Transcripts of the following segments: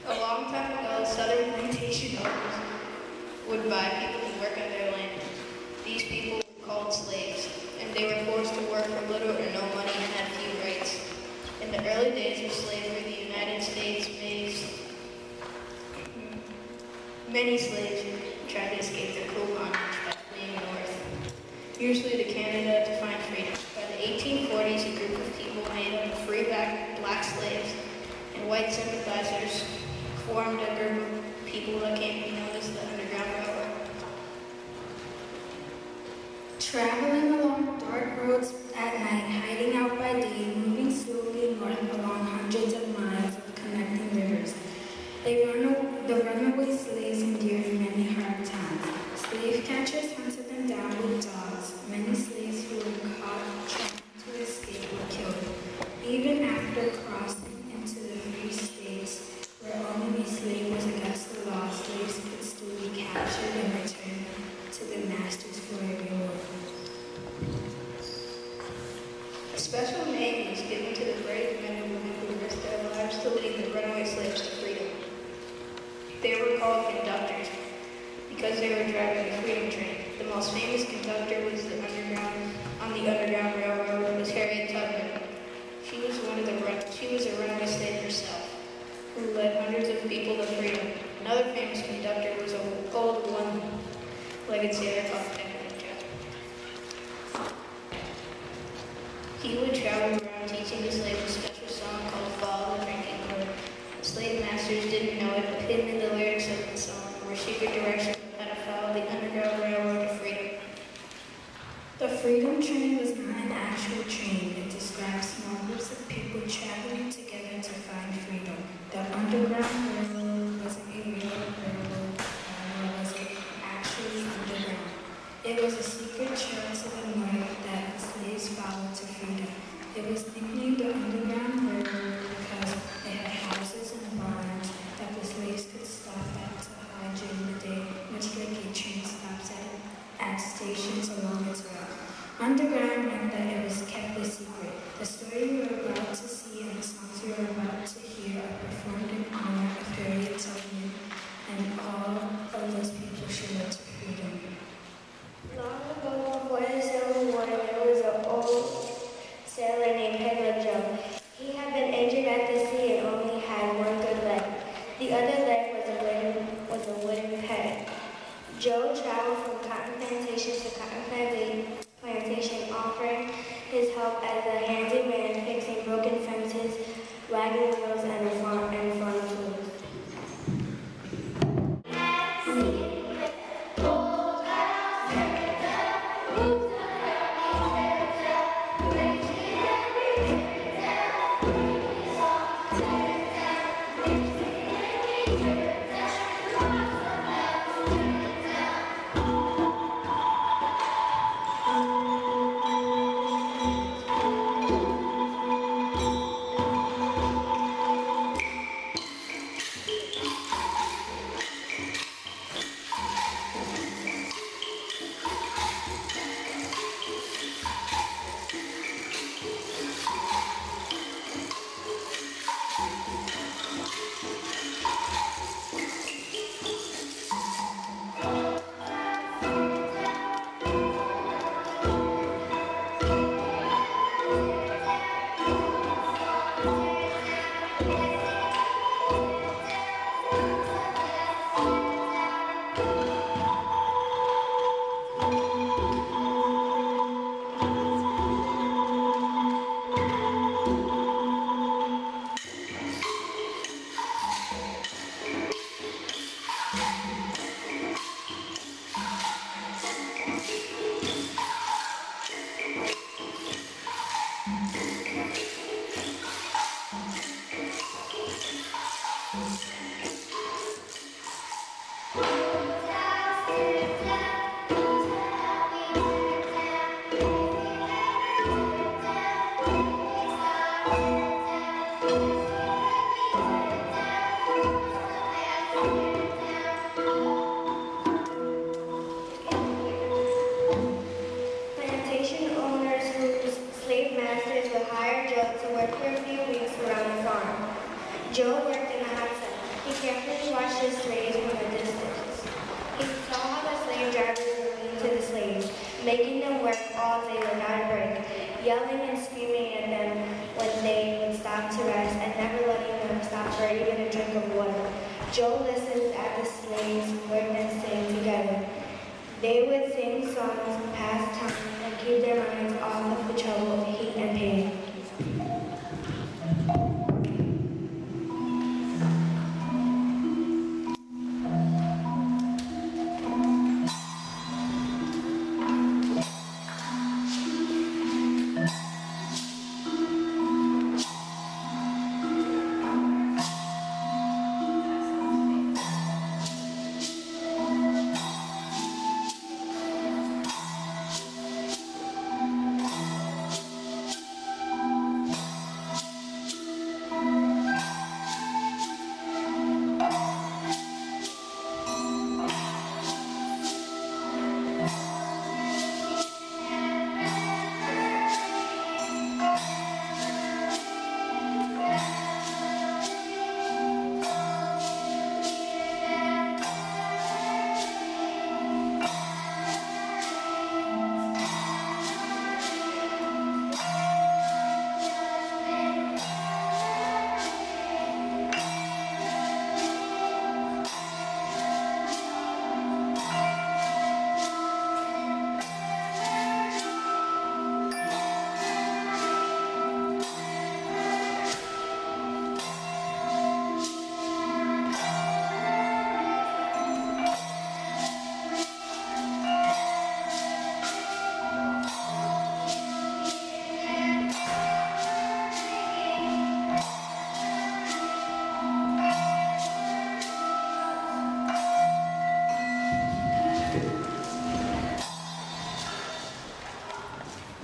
A long time ago, southern plantation owners would buy people to work on their land. These people were called slaves, and they were forced to work for little or no money and had few rights. In the early days of slavery, the United States faced many slaves who tried to escape their cruel bondage by fleeing north, usually to Canada to find freedom. By the 1840s, a group of people made up of free black slaves and white sympathizers formed a group of people that came to be known as the Underground Railroad. Traveling along dark roads at night, hiding out by day, moving slowly north along hundreds of miles of connecting rivers. The runaway slaves endured many hard times. Slave catchers hunted them down with dogs. Many slaves who were caught trying to escape were killed. Even after crossing into the free states, where owning a slave was against the law, slaves could still be captured and returned to their masters for a reward. A special name was given to the brave men and women who risked their lives to lead the runaway slaves to freedom. They were called conductors because they were driving the freedom train. The most famous conductor on the Underground Railroad was Harriet Tubman. She was a runaway slave herself, who led hundreds of people to freedom. Another famous conductor was an old one-legged sailor called Captain Jack. He would travel around teaching the slaves a special song called Follow the Drinking Gourd. The slave masters didn't know it, but hidden in the lyrics of the song were secret directions of how to follow the Underground Railroad to freedom. The freedom train was not an actual train. It described small groups of people traveling together to find freedom. The Underground Railroad wasn't a real railroad, nor was it actually underground. It was a secret trail to the north that the slaves followed to freedom. It was nicknamed the Underground Railroad because it had houses and barns that the slaves could stop at to hide during the day, much like a train stops at stations along its route. Underground meant that it was kept a secret. The story you are about to see and the songs you are about to hear are performed in honor of Harriet Tubman and all of those people she led to freedom. Long ago, before the Civil War, there was an old sailor named Peddler Joe. He had been injured at the sea and only had one good leg. The other leg was a wooden peg. Joe traveled from cotton plantation to cotton plantation, offering his help as a handyman, fixing broken fences, wagon wheels, and farm tools. Joe worked in a hot sun. He watched the slaves from a distance. He saw how the slave drivers were mean to the slaves, making them work all day without a break, yelling and screaming at them when they would stop to rest, and never letting them stop for even a drink of water. Joe listened as the slaves worked and sang together. They would sing songs, pass time, and keep their minds off of the trouble, heat, and pain.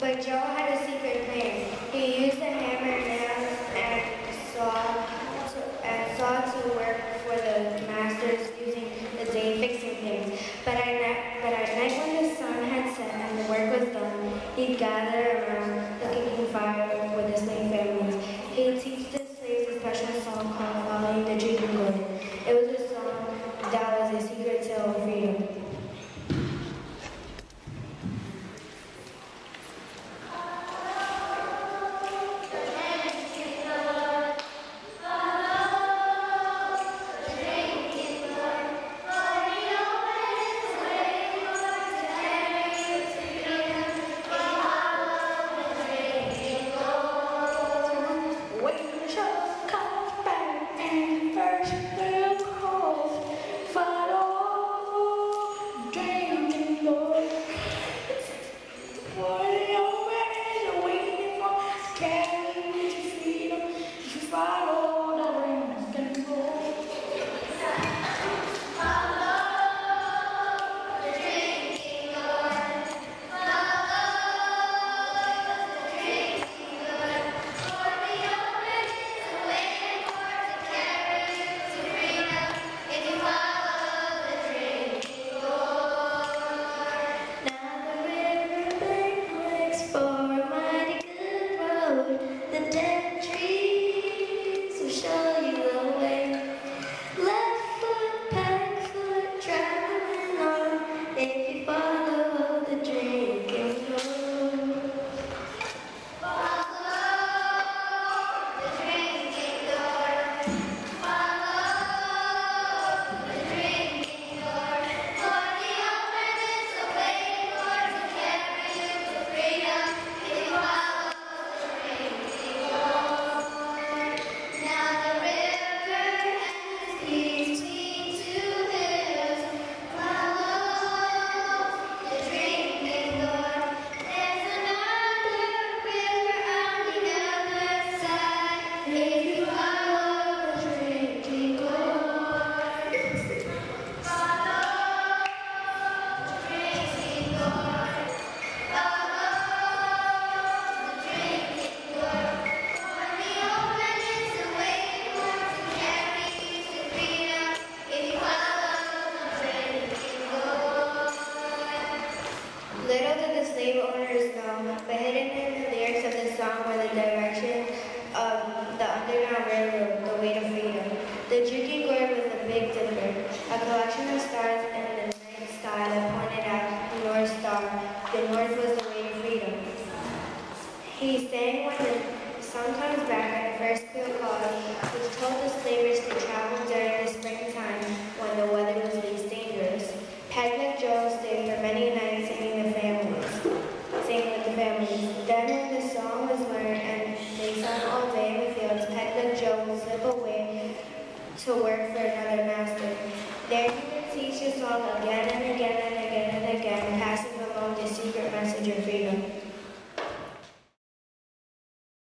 But Joe had a secret plan. He used a hammer, nails, and saw to work for the masters using the day fixing things. But at night when the sun had set and the work was done, he'd gather around the cooking fire with the slave families. He'd teach the slaves a special song called Follow the Drinking Gourd. It was a song that was a secret tale of freedom. song comes back at the first clear colony, which told the slavers to travel during the springtime when the weather was least dangerous. Peg and Joe stayed for many nights singing with the families. Then when the song was learned and they sung all day in the fields, Peg and Joe would slip away to work for another master. There he would teach the song again and again and again and again, passing along the secret message of freedom.